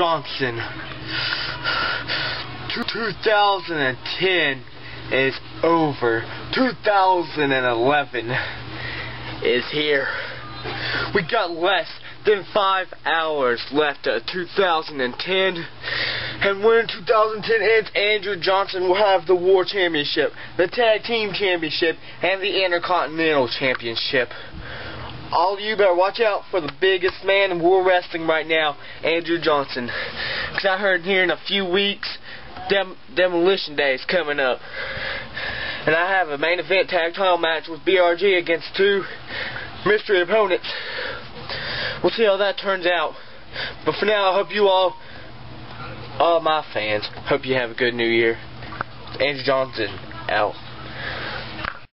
Johnson. 2010 is over. 2011 is here. We got less than 5 hours left of 2010. And when 2010 ends, Andrew Johnson will have the War Championship, the Tag Team Championship, and the Intercontinental Championship. All of you better watch out for the biggest man in World Wrestling right now, Andrew Johnson. Because I heard here in a few weeks, Demolition Day is coming up. And I have a main event tag title match with BRG against 2 mystery opponents. We'll see how that turns out. But for now, I hope you all my fans, hope you have a good New Year. Andrew Johnson, out.